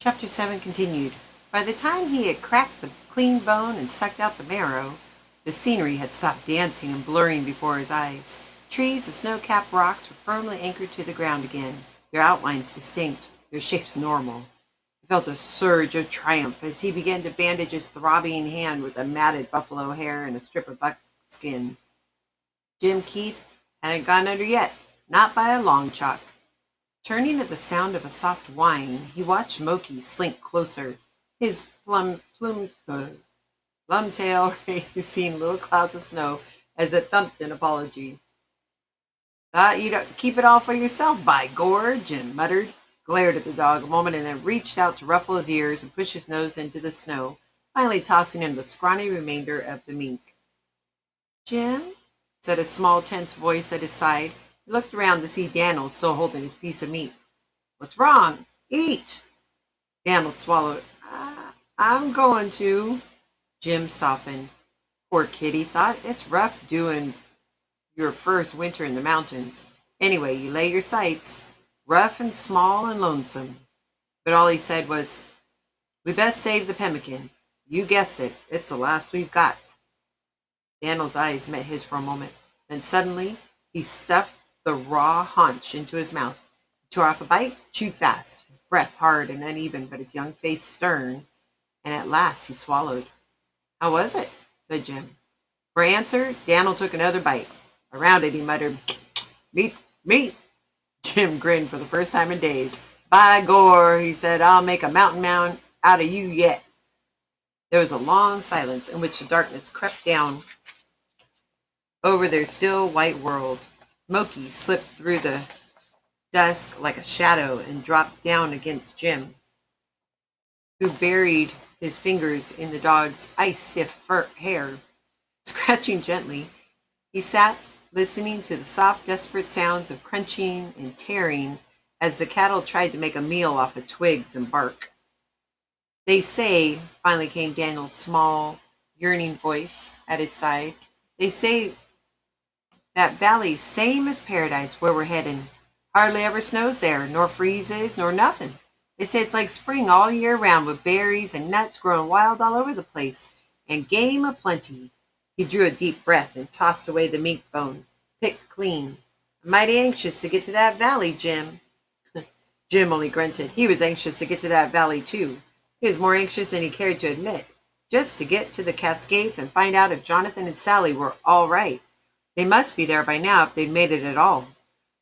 Chapter 7 continued. By the time he had cracked the clean bone and sucked out the marrow, the scenery had stopped dancing and blurring before his eyes. Trees and snow-capped rocks were firmly anchored to the ground again, their outlines distinct, their shapes normal. He felt a surge of triumph as he began to bandage his throbbing hand with a matted buffalo hair and a strip of buckskin. Jim Keith hadn't gone under yet, not by a long chalk. Turning at the sound of a soft whine, he watched Moki slink closer, his plum tail raising little clouds of snow as it thumped in apology. Thought you'd keep it all for yourself, by Gore, Jim muttered, glared at the dog a moment, and then reached out to ruffle his ears and push his nose into the snow, finally tossing him the scrawny remainder of the mink. Jim, said a small, tense voice at his side. He looked around to see Daniel still holding his piece of meat. What's wrong? Eat! Daniel swallowed. I'm going to. Jim softened. Poor kid, he thought. It's rough doing your first winter in the mountains. Anyway, you lay your sights. Rough and small and lonesome. But all he said was, we best save the pemmican. You guessed it. It's the last we've got. Daniel's eyes met his for a moment. Then suddenly, he stuffed the raw haunch into his mouth. He tore off a bite, chewed fast, his breath hard and uneven, but his young face stern, and at last he swallowed. How was it? Said Jim. For answer, Daniel took another bite. Around it, he muttered, meat, meat. Jim grinned for the first time in days. By Gore, he said, I'll make a mountain man out of you yet. There was a long silence in which the darkness crept down over their still white world. Moki slipped through the dusk like a shadow and dropped down against Jim, who buried his fingers in the dog's ice-stiff hair. Scratching gently, he sat listening to the soft, desperate sounds of crunching and tearing as the cattle tried to make a meal off of twigs and bark. They say, finally came Daniel's small, yearning voice at his side, they say that valley's same as paradise where we're heading. Hardly ever snows there, nor freezes, nor nothing. They say it's like spring all year round with berries and nuts growing wild all over the place, and game aplenty. He drew a deep breath and tossed away the mink bone, picked clean. I'm mighty anxious to get to that valley, Jim. Jim only grunted. He was anxious to get to that valley, too. He was more anxious than he cared to admit, just to get to the Cascades and find out if Jonathan and Sally were all right. They must be there by now if they'd made it at all.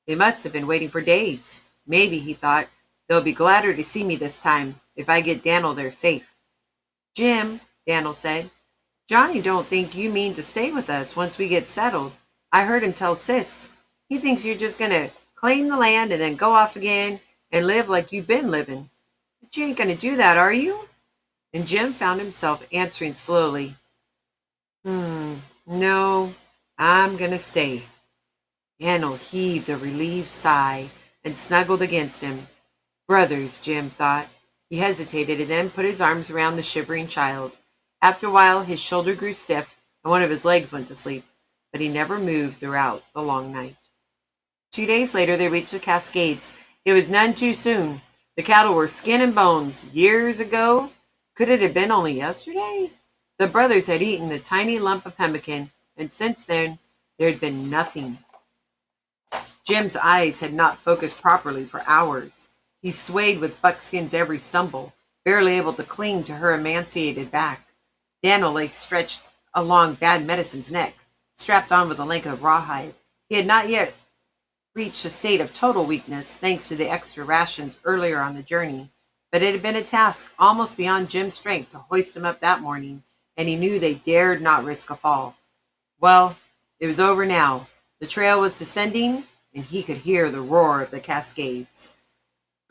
They must have been waiting for days. Maybe, he thought, they'll be gladder to see me this time if I get Daniel there safe. Jim, Daniel said, Johnny don't think you mean to stay with us once we get settled. I heard him tell Sis. He thinks you're just going to claim the land and then go off again and live like you've been living. But you ain't going to do that, are you? And Jim found himself answering slowly. No, I'm going to stay. Daniel heaved a relieved sigh and snuggled against him. Brothers, Jim thought. He hesitated and then put his arms around the shivering child. After a while, his shoulder grew stiff and one of his legs went to sleep, but he never moved throughout the long night. 2 days later, they reached the Cascades. It was none too soon. The cattle were skin and bones. Years ago, could it have been only yesterday? The brothers had eaten the tiny lump of pemmican, and since then, there had been nothing. Jim's eyes had not focused properly for hours. He swayed with Buckskin's every stumble, barely able to cling to her emaciated back. Daniel lay stretched along Bad Medicine's neck, strapped on with a length of rawhide. He had not yet reached a state of total weakness, thanks to the extra rations earlier on the journey, but it had been a task almost beyond Jim's strength to hoist him up that morning, and he knew they dared not risk a fall. Well, it was over now. The trail was descending, and he could hear the roar of the Cascades.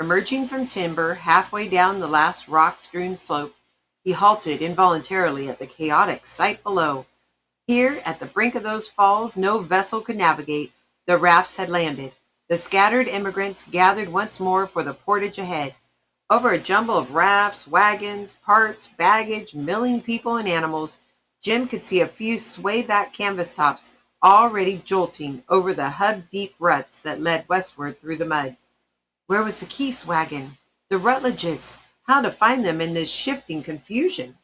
Emerging from timber halfway down the last rock-strewn slope, he halted involuntarily at the chaotic sight below. Here, at the brink of those falls no vessel could navigate, the rafts had landed. The scattered immigrants gathered once more for the portage ahead. Over a jumble of rafts, wagons, parts, baggage, milling people and animals, Jim could see a few sway-back canvas tops already jolting over the hub-deep ruts that led westward through the mud. Where was the Keith's wagon? The Rutledges? how to find them in this shifting confusion.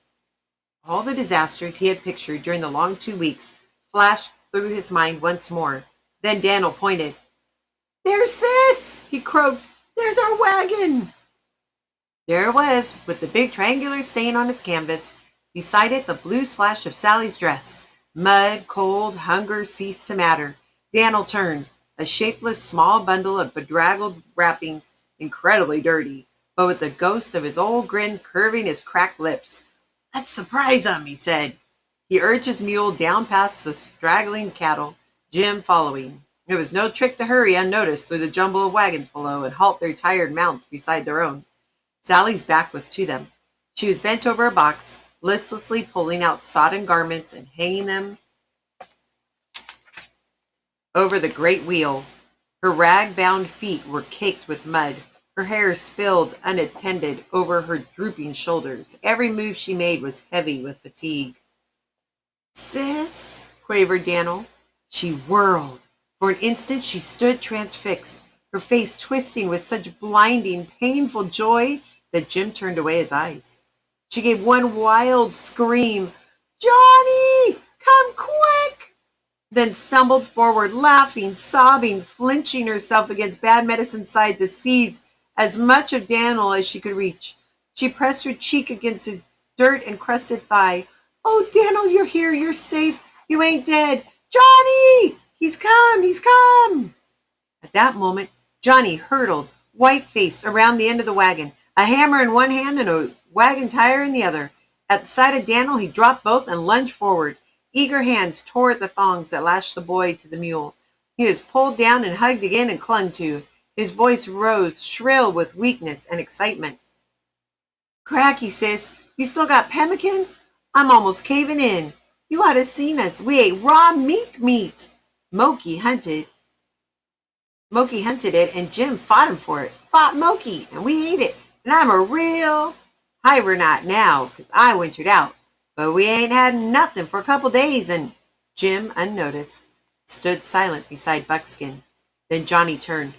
All the disasters he had pictured during the long 2 weeks flashed through his mind once more. Then Daniel pointed. "There's Sis!" he croaked. "There's our wagon!" There it was, with the big triangular stain on its canvas. Beside it, the blue splash of Sally's dress. Mud, cold, hunger ceased to matter. Daniel turned, a shapeless small bundle of bedraggled wrappings, incredibly dirty, but with the ghost of his old grin curving his cracked lips. "Let's surprise 'em," he said. He urged his mule down past the straggling cattle, Jim following. It was no trick to hurry unnoticed through the jumble of wagons below and halt their tired mounts beside their own. Sally's back was to them. She was bent over a box, listlessly pulling out sodden garments and hanging them over the great wheel. Her rag-bound feet were caked with mud. Her hair spilled unattended over her drooping shoulders. Every move she made was heavy with fatigue. "Sis," quavered Daniel. She whirled. For an instant she stood transfixed, her face twisting with such blinding, painful joy that Jim turned away his eyes. She gave one wild scream, "Johnny, come quick!" then stumbled forward, laughing, sobbing, flinching herself against Bad Medicine's side to seize as much of Daniel as she could reach. She pressed her cheek against his dirt-encrusted thigh. "Oh, Daniel, you're here. You're safe. You ain't dead. Johnny! He's come! He's come!" At that moment, Johnny hurtled, white-faced, around the end of the wagon, a hammer in one hand and a wagon tire in the other. At the sight of Daniel, he dropped both and lunged forward. Eager hands tore at the thongs that lashed the boy to the mule. He was pulled down and hugged again and clung to. His voice rose, shrill with weakness and excitement. "Cracky, sis, you still got pemmican? I'm almost caving in. You ought to seen us. We ate raw mink meat. Moki hunted it, and Jim fought him for it. Fought Moki, and we ate it. And I'm a real hibernate now, 'cause I wintered out. But we ain't had nothing for a couple days," and Jim, unnoticed, stood silent beside Buckskin. Then Johnny turned.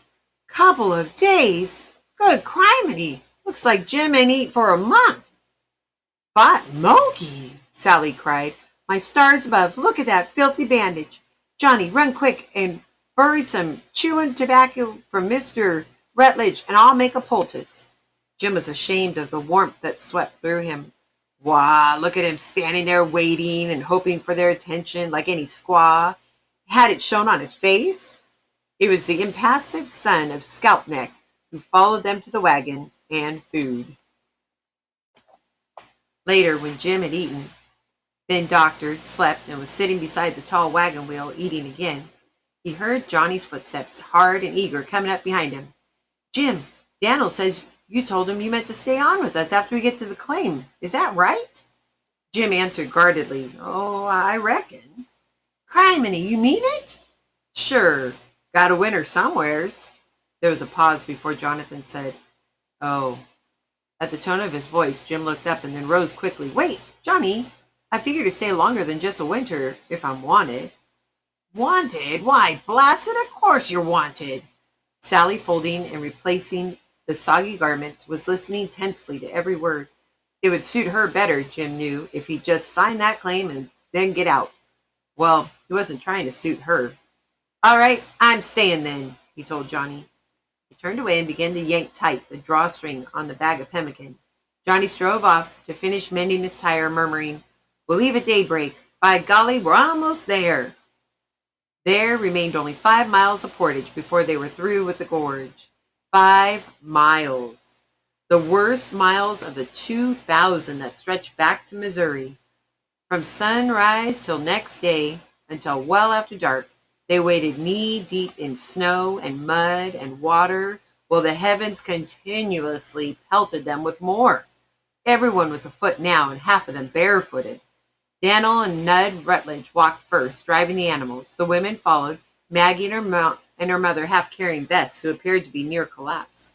"Couple of days? Good criminy! Looks like Jim ain't eat for a month." "Fought Moki!" Sally cried. "My stars above, look at that filthy bandage. Johnny, run quick and bury some chewing tobacco from Mr. Rutledge, and I'll make a poultice." Jim was ashamed of the warmth that swept through him. Wah, look at him standing there waiting and hoping for their attention like any squaw. Had it shown on his face? It was the impassive son of Scalp Neck who followed them to the wagon and food. Later, when Jim had eaten, been doctored, slept, and was sitting beside the tall wagon wheel eating again, he heard Johnny's footsteps, hard and eager, coming up behind him. "Jim, Daniel says you told him you meant to stay on with us after we get to the claim. Is that right?" Jim answered guardedly, "Oh, I reckon." "Criminy, you mean it?" "Sure. Got a winner somewheres." There was a pause before Jonathan said, "Oh." At the tone of his voice, Jim looked up and then rose quickly. "Wait, Johnny, I figure to stay longer than just a winter if I'm wanted." "Wanted? Why, blasted, of course you're wanted." Sally, folding and replacing the soggy garments, was listening tensely to every word. It would suit her better, Jim knew, if he'd just sign that claim and then get out. Well, he wasn't trying to suit her. "All right, I'm staying then," he told Johnny. He turned away and began to yank tight the drawstring on the bag of pemmican. Johnny strove off to finish mending his tire, murmuring, "We'll leave at daybreak. By golly, we're almost there." There remained only 5 miles of portage before they were through with the gorge. 5 miles. The worst miles of the 2,000 that stretched back to Missouri. From sunrise till next day, until well after dark, they waded knee-deep in snow and mud and water, while the heavens continuously pelted them with more. Everyone was afoot now, and half of them barefooted. Daniel and Nud Rutledge walked first, driving the animals. The women followed, Maggie and her mother half carrying Bess, who appeared to be near collapse.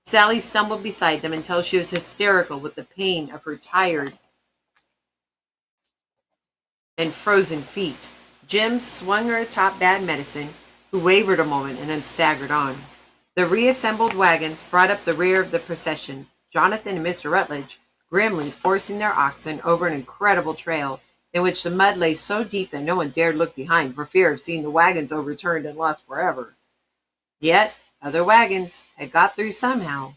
Sally stumbled beside them until she was hysterical with the pain of her tired and frozen feet. Jim swung her atop Bad Medicine, who wavered a moment and then staggered on. The reassembled wagons brought up the rear of the procession. Jonathan and Mr. Rutledge grimly forcing their oxen over an incredible trail in which the mud lay so deep that no one dared look behind for fear of seeing the wagons overturned and lost forever. Yet other wagons had got through somehow.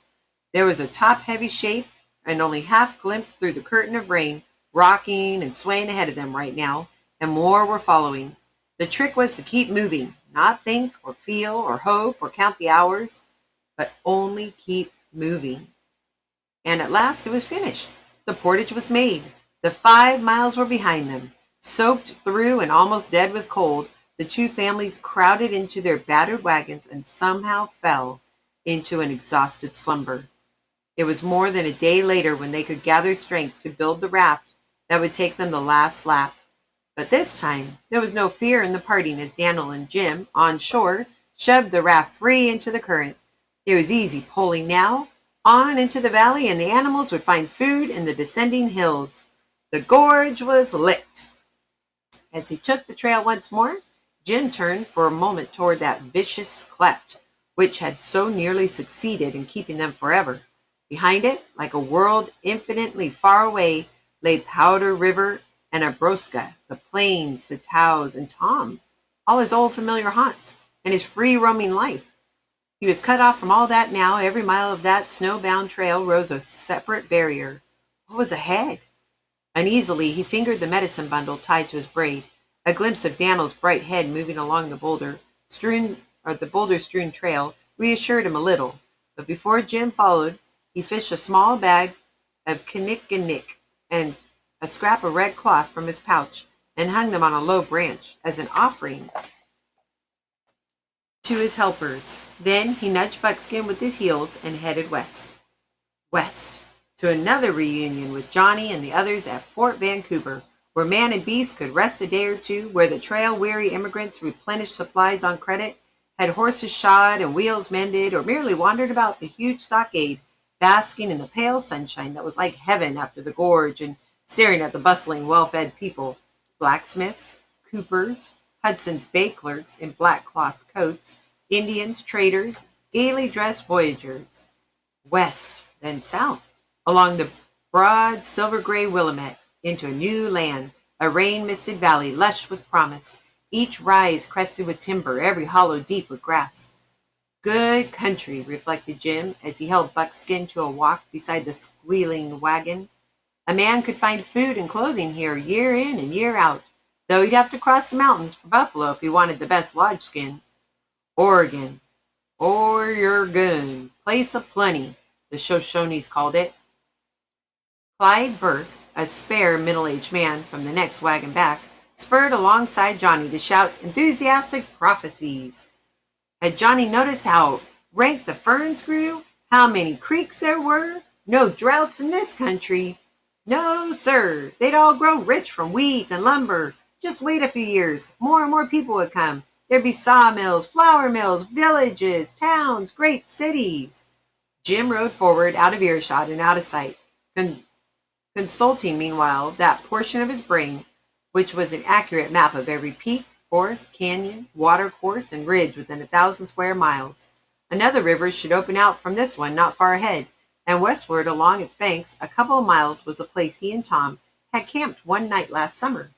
There was a top-heavy shape and only half glimpsed through the curtain of rain, rocking and swaying ahead of them right now, and more were following. The trick was to keep moving, not think or feel or hope or count the hours, but only keep moving. And at last it was finished. The portage was made. The 5 miles were behind them. Soaked through and almost dead with cold, the two families crowded into their battered wagons and somehow fell into an exhausted slumber. It was more than a day later when they could gather strength to build the raft that would take them the last lap. But this time, there was no fear in the parting as Daniel and Jim, on shore, shoved the raft free into the current. It was easy pulling now, on into the valley, and the animals would find food in the descending hills. The gorge was lit. As he took the trail once more, Jim turned for a moment toward that vicious cleft, which had so nearly succeeded in keeping them forever. Behind it, like a world infinitely far away, lay Powder River and Abroska, the plains, the Taos, and Tom, all his old familiar haunts, and his free-roaming life. He was cut off from all that now. Every mile of that snow-bound trail rose a separate barrier. What was ahead? Uneasily, he fingered the medicine bundle tied to his braid. A glimpse of Daniel's bright head moving along the boulder-strewn trail reassured him a little. But before Jim followed, he fished a small bag of kinnikinnick and a scrap of red cloth from his pouch and hung them on a low branch as an offering to his helpers. Then he nudged Buckskin with his heels and headed west. West, to another reunion with Johnny and the others at Fort Vancouver, where man and beast could rest a day or two, where the trail-weary immigrants replenished supplies on credit, had horses shod and wheels mended, or merely wandered about the huge stockade, basking in the pale sunshine that was like heaven after the gorge and staring at the bustling, well-fed people, blacksmiths, coopers, Hudson's Bay clerks in black cloth coats, Indians, traders, gaily dressed voyagers. West, then south, along the broad silver-gray Willamette, into a new land, a rain-misted valley lush with promise, each rise crested with timber, every hollow deep with grass. Good country, reflected Jim as he held Buckskin to a walk beside the squealing wagon. A man could find food and clothing here year in and year out, though he'd have to cross the mountains for buffalo if he wanted the best lodge skins. Oregon, place of plenty, the Shoshones called it. Clyde Burke, a spare middle-aged man from the next wagon back, spurred alongside Johnny to shout enthusiastic prophecies. Had Johnny noticed how rank the ferns grew? How many creeks there were? No droughts in this country. No, sir. They'd all grow rich from wheat and lumber. Just wait a few years. More and more people would come. There'd be sawmills, flour mills, villages, towns, great cities. Jim rode forward, out of earshot and out of sight, consulting, meanwhile, that portion of his brain which was an accurate map of every peak, forest, canyon, watercourse, and ridge within 1,000 square miles. Another river should open out from this one not far ahead, and westward along its banks a couple of miles was a place he and Tom had camped one night last summer.